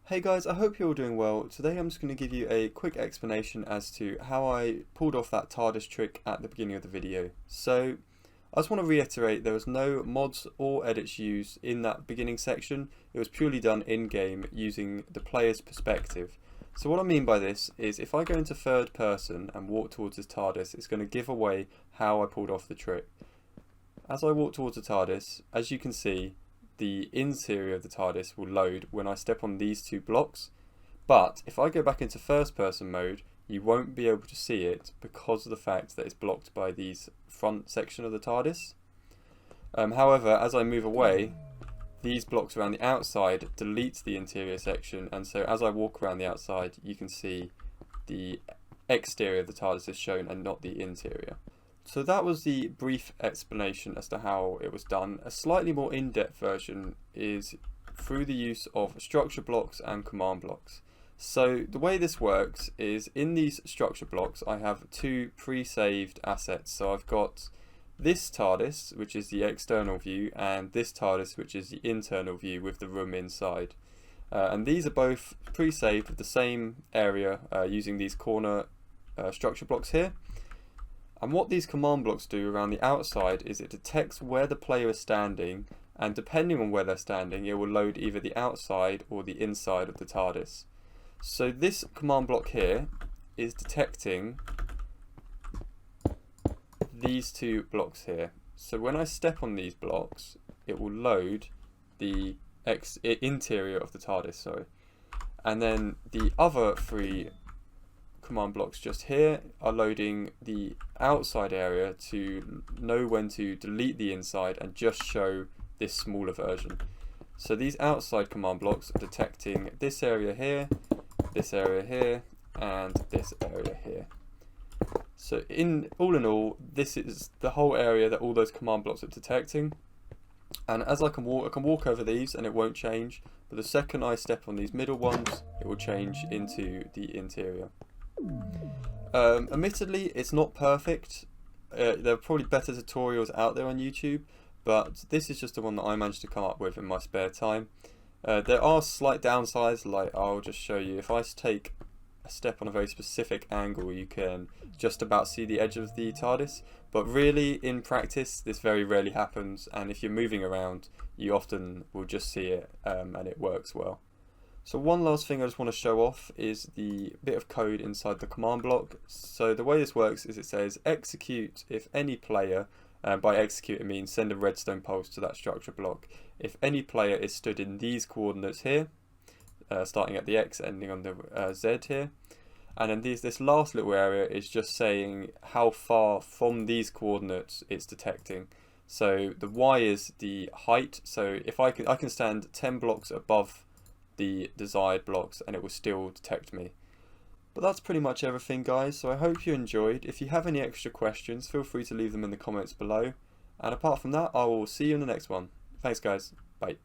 Hey guys, I hope you're all doing well. Today I'm just going to give you a quick explanation as to how I pulled off that Tardis trick at the beginning of the video. So I just want to reiterate there was no mods or edits used in that beginning section. It was purely done in-game using the player's perspective. So what I mean by this is if I go into third person and walk towards this Tardis, it's going to give away how I pulled off the trick. As I walk towards the Tardis, as you can see, the interior of the Tardis will load when I step on these two blocks, but if I go back into first person mode you won't be able to see it because of the fact that it's blocked by these front section of the Tardis. However, as I move away, these blocks around the outside delete the interior section, and so as I walk around the outside you can see the exterior of the Tardis is shown and not the interior. So that was the brief explanation as to how it was done. A slightly more in-depth version is through the use of structure blocks and command blocks. So the way this works is in these structure blocks I have two pre-saved assets. So I've got this Tardis, which is the external view, and this Tardis, which is the internal view with the room inside. And these are both pre-saved with the same area using these corner structure blocks here. And what these command blocks do around the outside is it detects where the player is standing, and depending on where they're standing it will load either the outside or the inside of the Tardis. So this command block here is detecting these two blocks here. So when I step on these blocks it will load the interior of the Tardis, sorry. And then the other three command blocks just here are loading the outside area to know when to delete the inside and just show this smaller version. So these outside command blocks are detecting this area here, and this area here. So all in all, this is the whole area that all those command blocks are detecting. And as I can walk over these and it won't change, but the second I step on these middle ones it will change into the interior. Admittedly it's not perfect. There are probably better tutorials out there on YouTube, but this is just the one that I managed to come up with in my spare time. There are slight downsides, like I'll just show you. If I take a step on a very specific angle you can just about see the edge of the Tardis, but really in practice this very rarely happens, and if you're moving around you often will just see it and it works well. So one last thing I just want to show off is the bit of code inside the command block. So the way this works is it says execute if any player, by execute it means send a redstone pulse to that structure block, if any player is stood in these coordinates here, starting at the X ending on the Z here, and then this last little area is just saying how far from these coordinates it's detecting. So the Y is the height, so if I can stand 10 blocks above the desired blocks and it will still detect me. But that's pretty much everything guys, so I hope you enjoyed. If you have any extra questions feel free to leave them in the comments below, and apart from that I will see you in the next one. Thanks guys, bye.